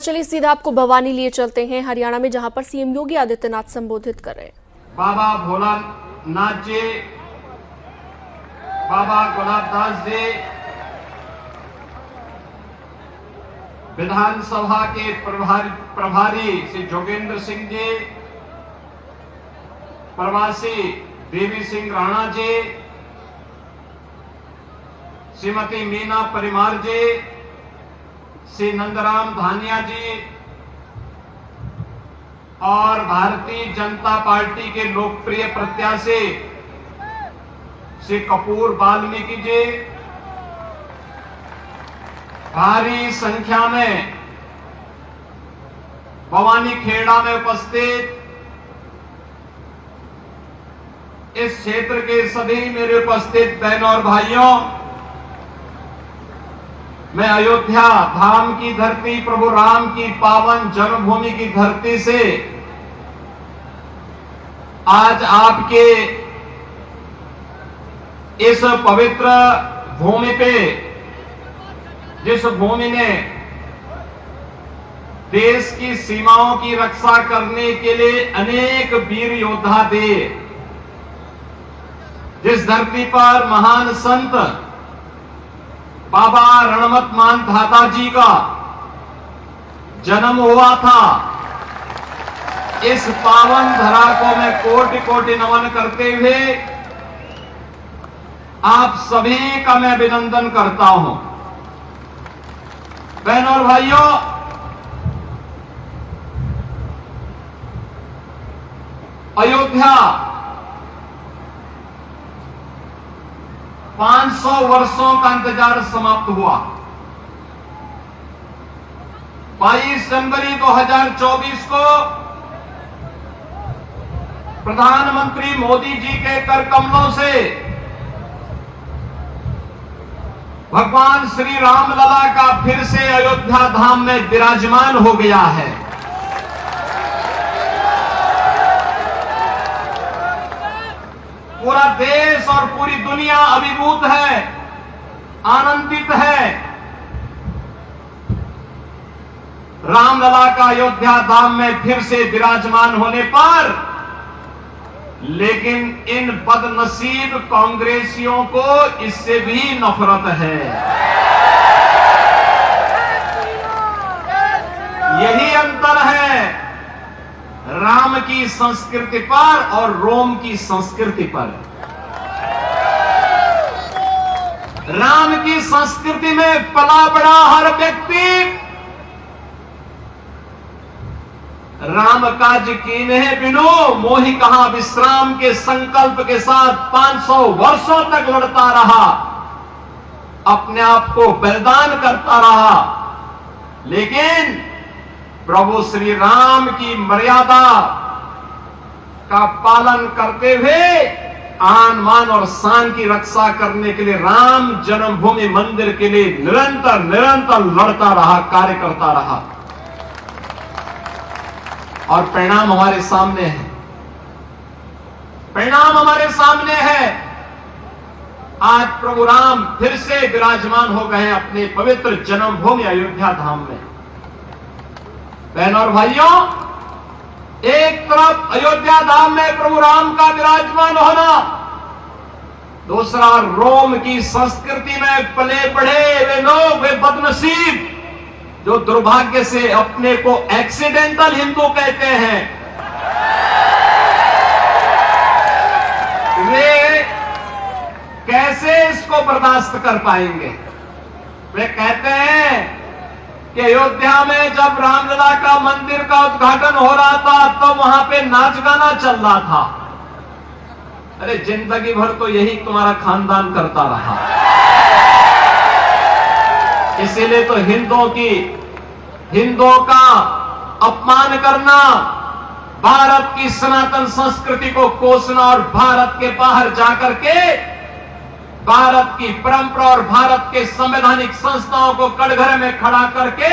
चलिए सीधा आपको भवानी लिए चलते हैं, हरियाणा में, जहां पर सीएम योगी आदित्यनाथ संबोधित कर रहे हैं। बाबा भोलानाथ जी, बाबा गुलाबदास जी, विधानसभा के प्रभारी श्री जोगेंद्र सिंह जी, प्रवासी देवी सिंह राणा जी, श्रीमती मीना परिमार जी, श्री नंदराम धानिया जी और भारतीय जनता पार्टी के लोकप्रिय प्रत्याशी श्री कपूर वाल्मीकि जी, भारी संख्या में भवानी खेड़ा में उपस्थित इस क्षेत्र के सभी मेरे उपस्थित बहनों और भाइयों, मैं अयोध्या धाम की धरती, प्रभु राम की पावन जन्मभूमि की धरती से आज आपके इस पवित्र भूमि पे, जिस भूमि ने देश की सीमाओं की रक्षा करने के लिए अनेक वीर योद्धा थे, जिस धरती पर महान संत बाबा रणमत मानधाता जी का जन्म हुआ था, इस पावन धरा को मैं कोटि कोटि नमन करते हुए आप सभी का मैं अभिनंदन करता हूं। बहनों और भाइयों, अयोध्या 500 वर्षों का इंतजार समाप्त हुआ। 22 जनवरी 2024 को प्रधानमंत्री मोदी जी के कर कमलों से भगवान श्री राम लला का फिर से अयोध्या धाम में विराजमान हो गया है। पूरा देश और पूरी दुनिया अभिभूत है, आनंदित है। रामलला का अयोध्या धाम में फिर से विराजमान होने पर, लेकिन इन बदनसीब कांग्रेसियों को इससे भी नफरत है। यही अंतर है राम की संस्कृति पर और रोम की संस्कृति पर। राम की संस्कृति में पला बड़ा हर व्यक्ति राम काज कीन्हे बिनु मोहि कहां विश्राम के संकल्प के साथ 500 वर्षों तक लड़ता रहा, अपने आप को बलिदान करता रहा, लेकिन प्रभु श्री राम की मर्यादा का पालन करते हुए आन मान और शान की रक्षा करने के लिए राम जन्मभूमि मंदिर के लिए निरंतर लड़ता रहा, कार्य करता रहा। और परिणाम हमारे सामने है, परिणाम हमारे सामने है। आज प्रभु राम फिर से विराजमान हो गए अपने पवित्र जन्मभूमि अयोध्या धाम में। बहनों और भाइयों, एक तरफ अयोध्या धाम में प्रभु राम का विराजमान होना, दूसरा रोम की संस्कृति में पले बढ़े वे लोग, वे बदनसीब जो दुर्भाग्य से अपने को एक्सीडेंटल हिंदू कहते हैं, वे कैसे इसको बर्दाश्त कर पाएंगे। वे कहते हैं कि अयोध्या में जब रामलला का मंदिर का उद्घाटन हो रहा था तो वहां पे नाच गाना चल रहा था। अरे जिंदगी भर तो यही तुम्हारा खानदान करता रहा, इसीलिए तो हिंदुओं का अपमान करना, भारत की सनातन संस्कृति को कोसना और भारत के बाहर जाकर के भारत की परंपरा और भारत के संवैधानिक संस्थाओं को कटघरे में खड़ा करके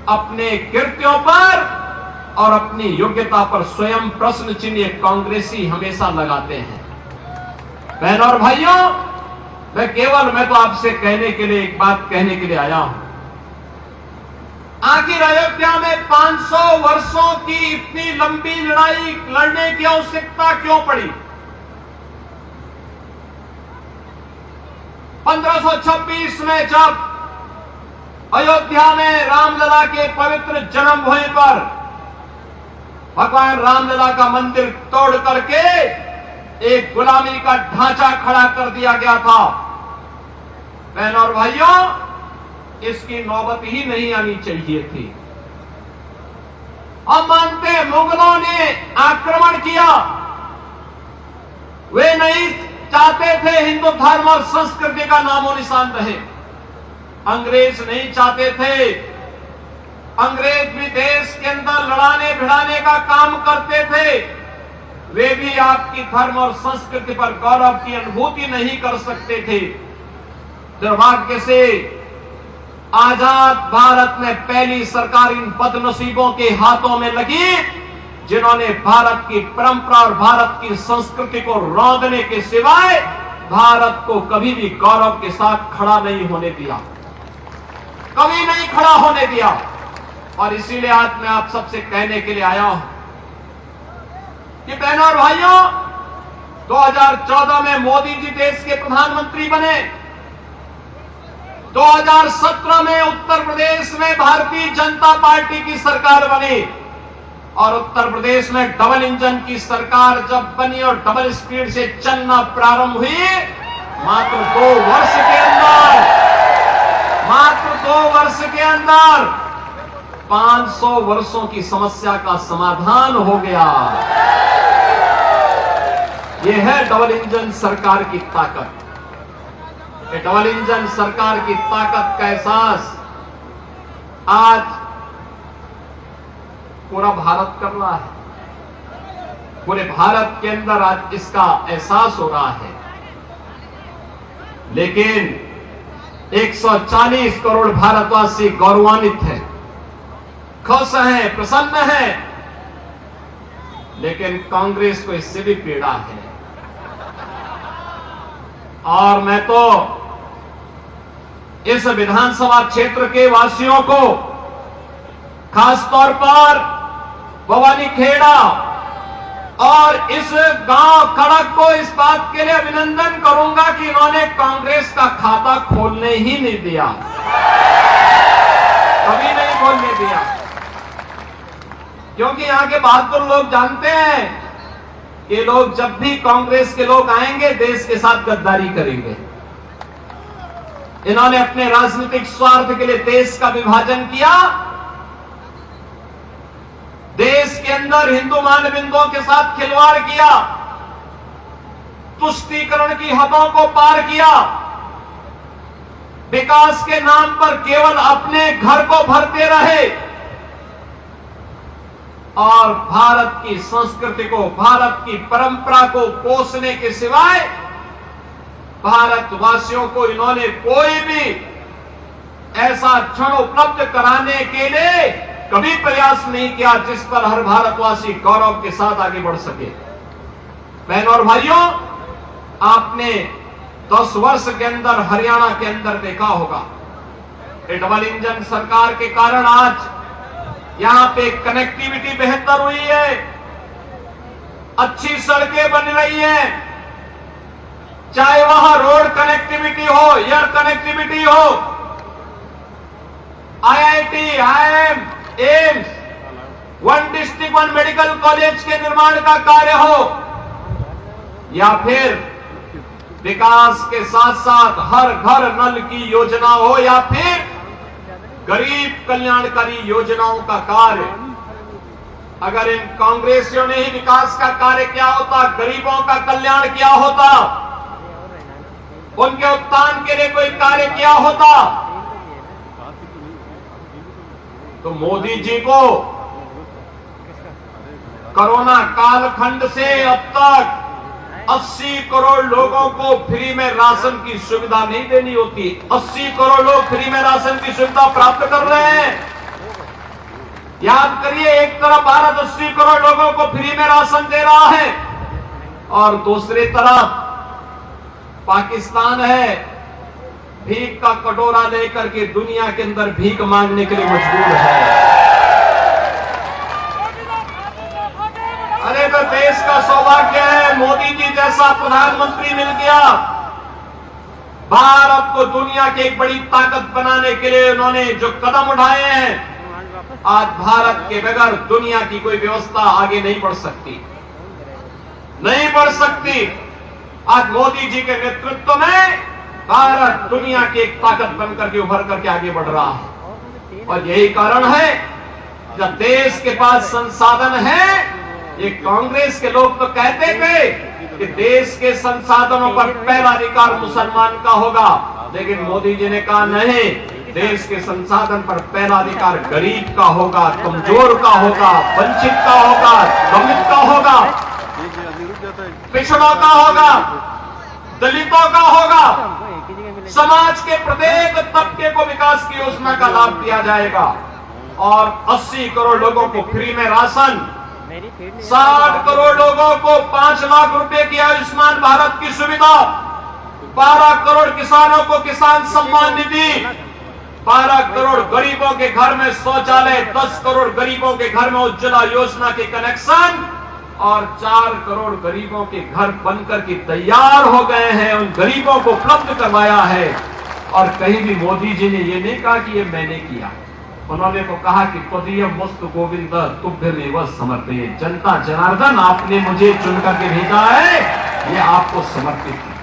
अपने कृत्यों पर और अपनी योग्यता पर स्वयं प्रश्न चिन्ह कांग्रेसी हमेशा लगाते हैं। बहनों और भाइयों, मैं तो आपसे कहने के लिए एक बात कहने के लिए आया हूं आखिर अयोध्या में 500 वर्षों की इतनी लंबी लड़ाई लड़ने की आवश्यकता क्यों पड़ी? 1526 में जब अयोध्या में रामलला के पवित्र जन्मभूमि पर भगवान रामलला का मंदिर तोड़ करके एक गुलामी का ढांचा खड़ा कर दिया गया था, बहनों और भाइयों, इसकी नौबत ही नहीं आनी चाहिए थी। हम मानते हैं मुगलों ने आक्रमण किया, वे नहीं चाहते थे हिंदू धर्म और संस्कृति का नामो निशान रहे। अंग्रेज नहीं चाहते थे, अंग्रेज भी देश के अंदर लड़ाने भिड़ाने का काम करते थे, वे भी आपकी धर्म और संस्कृति पर गौरव की अनुभूति नहीं कर सकते थे। दुर्भाग्य से आजाद भारत में पहली सरकार इन बदनसीबों के हाथों में लगी, जिन्होंने भारत की परंपरा और भारत की संस्कृति को रौंदने के सिवाय भारत को कभी भी गौरव के साथ खड़ा नहीं होने दिया, कभी नहीं खड़ा होने दिया। और इसीलिए आज मैं आप सबसे कहने के लिए आया हूं कि बहनों और भाइयों, 2014 में मोदी जी देश के प्रधानमंत्री बने, 2017 में उत्तर प्रदेश में भारतीय जनता पार्टी की सरकार बनी, और उत्तर प्रदेश में डबल इंजन की सरकार जब बनी और डबल स्पीड से चलना प्रारंभ हुई, मात्र 2 वर्ष के अंदर 500 वर्षों की समस्या का समाधान हो गया। यह है डबल इंजन सरकार की ताकत। ये डबल इंजन सरकार की ताकत का एहसास आज पूरा भारत कर रहा है, पूरे भारत के अंदर आज इसका एहसास हो रहा है। लेकिन 140 करोड़ भारतवासी गौरवान्वित हैं, खुश हैं, प्रसन्न हैं, लेकिन कांग्रेस को इससे भी पीड़ा है। और मैं तो इस विधानसभा क्षेत्र के वासियों को, खासतौर पर भवानीखेड़ा और इस गांव खड़क को इस बात के लिए अभिनंदन करूंगा कि इन्होंने कांग्रेस का खाता खोलने ही नहीं दिया, कभी नहीं खोलने दिया, क्योंकि यहां के बहादुर लोग जानते हैं कि लोग जब भी कांग्रेस के लोग आएंगे देश के साथ गद्दारी करेंगे। इन्होंने अपने राजनीतिक स्वार्थ के लिए देश का विभाजन किया, देश के अंदर हिंदू मानबिंदुओं के साथ खिलवाड़ किया, तुष्टीकरण की हदों को पार किया, विकास के नाम पर केवल अपने घर को भरते रहे और भारत की संस्कृति को, भारत की परंपरा को पोषने के सिवाय भारतवासियों को इन्होंने कोई भी ऐसा क्षण उपलब्ध कराने के लिए कभी प्रयास नहीं किया जिस पर हर भारतवासी गौरव के साथ आगे बढ़ सके। बहनों और भाइयों, आपने 10 वर्ष के अंदर हरियाणा के अंदर देखा होगा, डबल इंजन सरकार के कारण आज यहां पे कनेक्टिविटी बेहतर हुई है, अच्छी सड़कें बन रही हैं, चाहे वहां रोड कनेक्टिविटी हो, एयर कनेक्टिविटी हो, IIT, IIM, AIIMS, 1 district 1 medical college के निर्माण का कार्य हो, या फिर विकास के साथ साथ हर घर नल की योजना हो, या फिर गरीब कल्याणकारी योजनाओं का कार्य। अगर इन कांग्रेसियों ने ही विकास का कार्य किया होता, गरीबों का कल्याण किया होता, उनके उत्थान के लिए कोई कार्य किया होता, तो मोदी जी को कोरोना कालखंड से अब तक 80 करोड़ लोगों को फ्री में राशन की सुविधा नहीं देनी होती। 80 करोड़ लोग फ्री में राशन की सुविधा प्राप्त कर रहे हैं। याद करिए, एक तरफ भारत 80 करोड़ लोगों को फ्री में राशन दे रहा है और दूसरी तरफ पाकिस्तान है, भीख का कटोरा लेकर के दुनिया के अंदर भीख मांगने के लिए मजबूर है। मेरा सौभाग्य है, मोदी जी जैसा प्रधानमंत्री मिल गया। भारत को दुनिया की एक बड़ी ताकत बनाने के लिए उन्होंने जो कदम उठाए हैं, आज भारत के बगैर दुनिया की कोई व्यवस्था आगे नहीं बढ़ सकती, नहीं बढ़ सकती। आज मोदी जी के नेतृत्व में भारत दुनिया की एक ताकत बनकर के उभर करके आगे बढ़ रहा है। और यही कारण है, जब देश के पास संसाधन है, ये कांग्रेस के लोग तो कहते थे कि देश के संसाधनों पर पहला अधिकार मुसलमान का होगा, लेकिन मोदी जी ने कहा नहीं, देश के संसाधन पर पहला अधिकार गरीब का होगा, कमजोर का होगा, वंचित का होगा, दलित का होगा, पिछड़ों का होगा, दलितों का होगा। समाज के प्रत्येक तबके को विकास की योजना का लाभ दिया जाएगा। और 80 करोड़ लोगों को फ्री में राशन, 60 करोड़ लोगों को 5 लाख रुपए की आयुष्मान भारत की सुविधा, 12 करोड़ किसानों को किसान सम्मान निधि, 12 करोड़ गरीबों के घर में शौचालय, 10 करोड़ गरीबों के घर में उज्ज्वला योजना के कनेक्शन, और 4 करोड़ गरीबों के घर बनकर के तैयार हो गए हैं। उन गरीबों को उपलब्ध करवाया है। और कहीं भी मोदी जी ने ये नहीं कहा कि ये मैंने किया, उन्होंने तो कहा कि त्वदीयं वस्तु गोविंद तुभ्यमेव समर्पये। जनता जनार्दन, आपने मुझे चुनकर के भेजा है, ये आपको समर्पित है।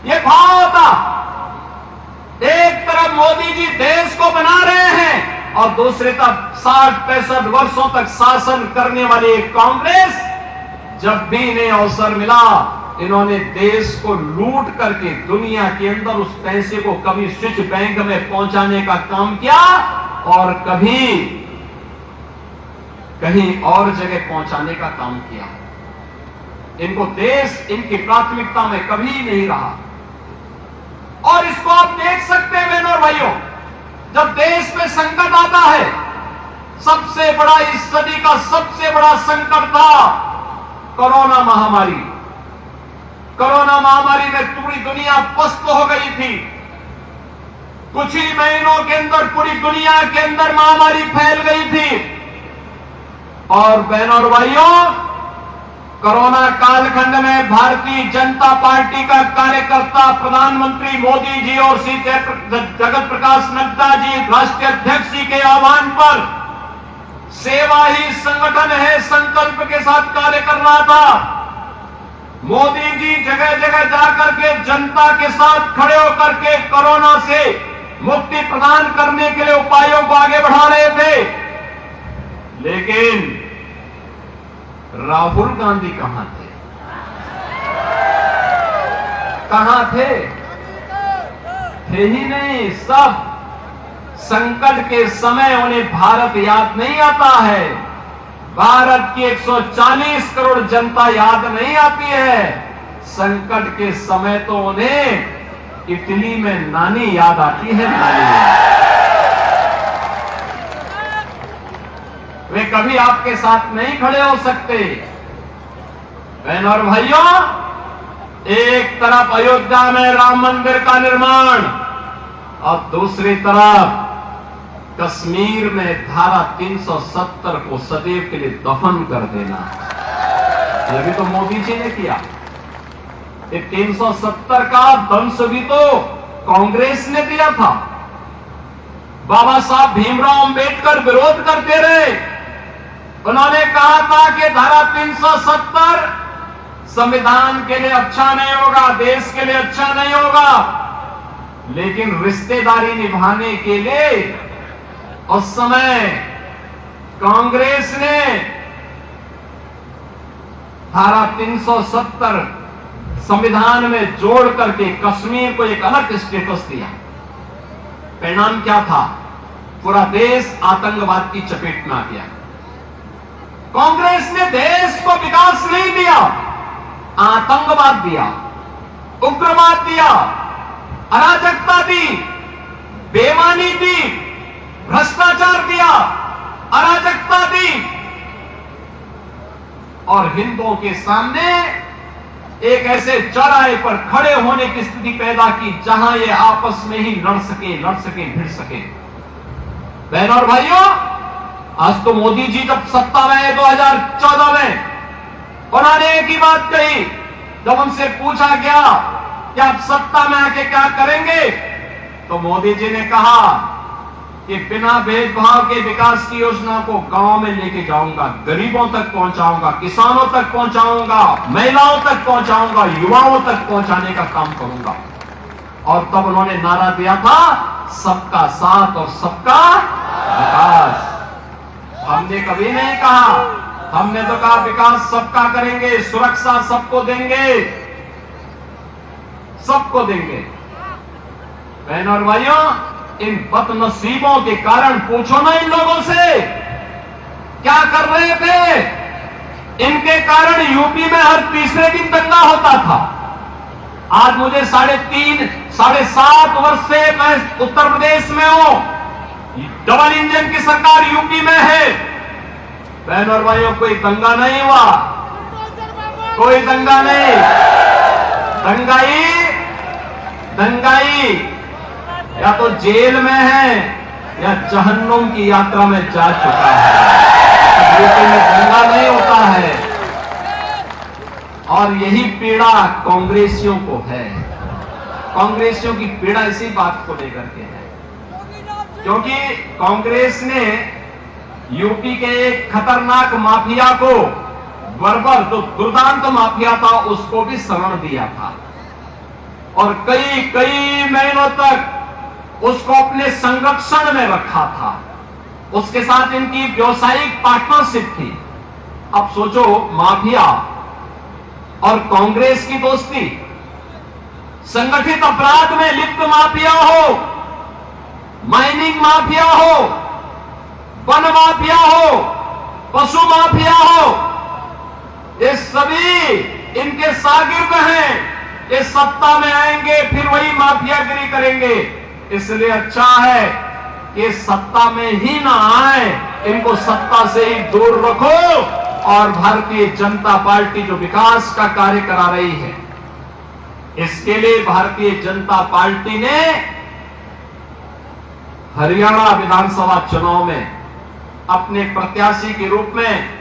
ये भाव था। एक तरफ मोदी जी देश को बना रहे हैं और दूसरी तरफ 60-65 वर्षों तक शासन करने वाली कांग्रेस, जब भी इन्हें अवसर मिला, इन्होंने देश को लूट करके दुनिया के अंदर उस पैसे को कभी स्विच बैंक में पहुंचाने का काम किया और कभी कहीं और जगह पहुंचाने का काम किया। इनको देश इनकी प्राथमिकता में कभी नहीं रहा। और इसको आप देख सकते हैं बहनों और भाइयों, जब देश में संकट आता है, सबसे बड़ा इस सदी का सबसे बड़ा संकट था कोरोना महामारी। कोरोना महामारी में पूरी दुनिया पस्त हो गई थी। कुछ ही महीनों के अंदर पूरी दुनिया के अंदर महामारी फैल गई थी। और बहनों और भाइयों, कोरोना कालखंड में भारतीय जनता पार्टी का कार्यकर्ता प्रधानमंत्री मोदी जी और श्री जगत प्रकाश नड्डा जी राष्ट्रीय अध्यक्ष जी के आह्वान पर सेवा ही संगठन है संकल्प के साथ कार्य कर रहा था। मोदी जी जगह जगह जाकर के जनता के साथ खड़े होकर के कोरोना से मुक्ति प्रदान करने के लिए उपायों को आगे बढ़ा रहे थे। लेकिन राहुल गांधी कहां थे? कहां थे? थे ही नहीं। सब संकट के समय उन्हें भारत याद नहीं आता है। भारत की 140 करोड़ जनता याद नहीं आती है। संकट के समय तो उन्हें इटली में नानी याद आती है। नानी, वे कभी आपके साथ नहीं खड़े हो सकते। बहनों और भाइयों, एक तरफ अयोध्या में राम मंदिर का निर्माण और दूसरी तरफ कश्मीर में धारा 370 को सदैव के लिए दफन कर देना, यह भी तो मोदी जी ने किया। ये 370 का दंश भी तो कांग्रेस ने दिया था। बाबा साहब भीमराव अंबेडकर विरोध करते रहे। उन्होंने कहा था कि धारा 370 संविधान के लिए अच्छा नहीं होगा, देश के लिए अच्छा नहीं होगा। लेकिन रिश्तेदारी निभाने के लिए उस समय कांग्रेस ने धारा 370 संविधान में जोड़ करके कश्मीर को एक अलग स्टेटस दिया। परिणाम क्या था? पूरा देश आतंकवाद की चपेट में आ गया। कांग्रेस ने देश को विकास नहीं दिया, आतंकवाद दिया, उग्रवाद दिया, अराजकता दी, बेईमानी दी, भ्रष्टाचार दिया, अराजकता दी और हिंदुओं के सामने एक ऐसे चौराहे पर खड़े होने की स्थिति पैदा की जहां ये आपस में ही लड़ सके भिड़ सके। बहनों और भाइयों, आज तो मोदी जी जब सत्ता में 2014 में उन्होंने एक ही बात कही, जब उनसे पूछा गया कि आप सत्ता में आके क्या करेंगे, तो मोदी जी ने कहा कि बिना भेदभाव के विकास की योजना को गांव में लेके जाऊंगा, गरीबों तक पहुंचाऊंगा, किसानों तक पहुंचाऊंगा, महिलाओं तक पहुंचाऊंगा, युवाओं तक पहुंचाने का काम करूंगा। और तब उन्होंने नारा दिया था, सबका साथ और सबका विकास। हमने कभी नहीं कहा, हमने तो कहा विकास सबका करेंगे, सुरक्षा सबको देंगे, सबको देंगे। बहनों और भाइयों, इन बदनसीबों के कारण पूछो ना इन लोगों से क्या कर रहे थे। इनके कारण यूपी में हर तीसरे दिन दंगा होता था। आज मुझे 7.5 वर्ष से मैं उत्तर प्रदेश में हूं, डबल इंजन की सरकार यूपी में है। बहनों और भाइयों, कोई दंगा नहीं हुआ, कोई दंगा नहीं। दंगाई या तो जेल में है या जहन्नुम की यात्रा में जा चुका है। यूपी में दंगा नहीं होता है, और यही पीड़ा कांग्रेसियों को है। कांग्रेसियों की पीड़ा इसी बात को लेकर के है, क्योंकि कांग्रेस ने यूपी के एक खतरनाक माफिया को, बर्बर जो दुर्दांत माफिया था, उसको भी शरण दिया था और कई महीनों तक उसको अपने संरक्षण में रखा था। उसके साथ इनकी व्यावसायिक पार्टनरशिप थी। अब सोचो, माफिया और कांग्रेस की दोस्ती, संगठित अपराध में लिप्त माफिया हो, माइनिंग माफिया हो, वन माफिया हो, पशु माफिया हो, ये सभी इनके शागिर्द हैं। ये सत्ता में आएंगे फिर वही माफियागिरी करेंगे। इसलिए अच्छा है कि सत्ता में ही ना आए, इनको सत्ता से ही दूर रखो। और भारतीय जनता पार्टी जो विकास का कार्य करा रही है, इसके लिए भारतीय जनता पार्टी ने हरियाणा विधानसभा चुनाव में अपने प्रत्याशी के रूप में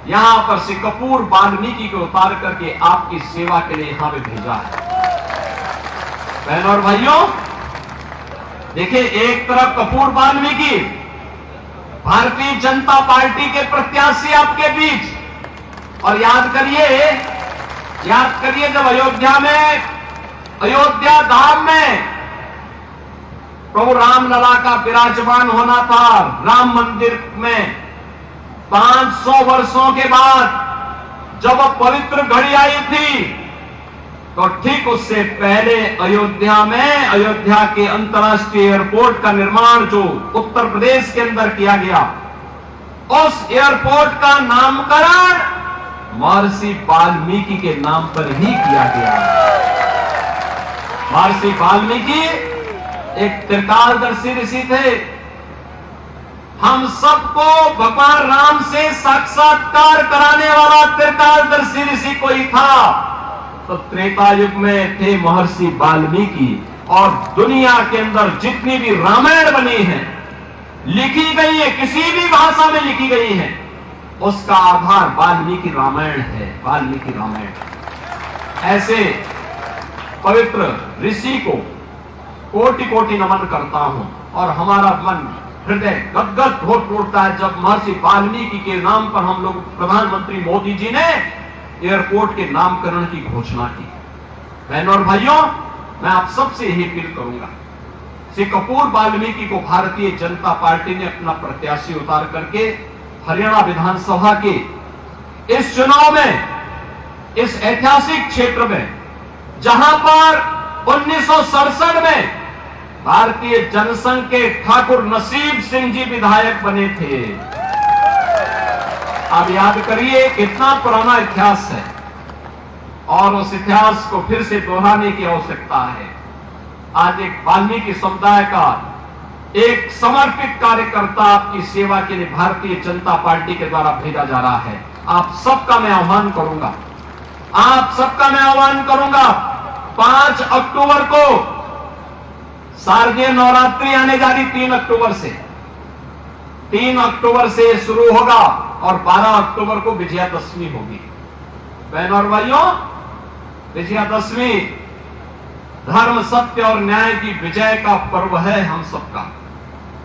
यहां पर से कपूर वाल्मीकि को उतार करके आपकी सेवा के लिए यहां पे भेजा है। बहनों और भाइयों, देखिए, एक तरफ कपूर वाल्मीकि भारतीय जनता पार्टी के प्रत्याशी आपके बीच, और याद करिए जब अयोध्या धाम में प्रभु रामलला का विराजमान होना था, राम मंदिर में 500 वर्षों के बाद जब पवित्र घड़ी आई थी, तो ठीक उससे पहले अयोध्या के अंतर्राष्ट्रीय एयरपोर्ट का निर्माण जो उत्तर प्रदेश के अंदर किया गया, उस एयरपोर्ट का नामकरण महर्षि वाल्मीकि के नाम पर ही किया गया। महर्षि वाल्मीकि एक त्रिकालदर्शी ऋषि थे। हम सबको भगवान राम से साक्षात्कार कराने वाला त्रिकालदर्शी ऋषि कोई था, तो त्रेता युग में थे महर्षि वाल्मीकि। और दुनिया के अंदर जितनी भी रामायण बनी है, लिखी गई है, किसी भी भाषा में लिखी गई है, उसका आधार वाल्मीकि रामायण है। वाल्मीकि रामायण। ऐसे पवित्र ऋषि को कोटि कोटि नमन करता हूं, और हमारा मन, हृदय गदगद हो उठता है जब महर्षि वाल्मीकि के नाम पर हम लोग, प्रधानमंत्री मोदी जी ने एयरपोर्ट के नामकरण की घोषणा की। बहनों और भाइयों, मैं आप सबसे यही अपील करूंगा, श्री कपूर वाल्मीकि को भारतीय जनता पार्टी ने अपना प्रत्याशी उतार करके हरियाणा विधानसभा के इस चुनाव में, इस ऐतिहासिक क्षेत्र में, जहां पर 1967 में भारतीय जनसंघ के ठाकुर नसीब सिंह जी विधायक बने थे। अब याद करिए कितना पुराना इतिहास है, और उस इतिहास को फिर से दोहराने की आवश्यकता है। आज एक वाल्मीकि समुदाय का एक समर्पित कार्यकर्ता आपकी सेवा के लिए भारतीय जनता पार्टी के द्वारा भेजा जा रहा है। आप सबका मैं आह्वान करूंगा, 5 अक्टूबर को शारदीय नवरात्रि आने जा रही। 3 अक्टूबर से शुरू होगा और 12 अक्टूबर को विजयादशमी होगी। बहनों और भाइयों, विजयादशमी धर्म, सत्य और न्याय की विजय का पर्व है हम सबका।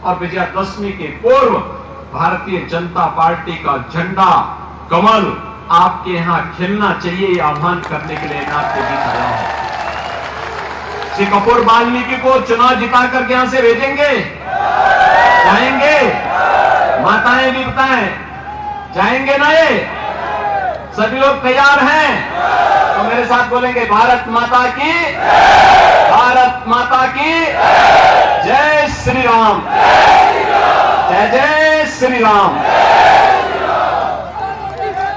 और विजयादशमी के पूर्व भारतीय जनता पार्टी का झंडा, कमल आपके यहां खिलना चाहिए, ये आह्वान करने के लिए मैं आपके बीच आया हूं। श्री कपूर वाल्मीकि को चुनाव जिता करके यहां से भेजेंगे, जाएंगे? माताएं भी बताएं, जाएंगे ना? ये सभी लोग तैयार हैं तो मेरे साथ बोलेंगे, भारत माता की, भारत माता की जय श्री राम, जय जय श्री राम।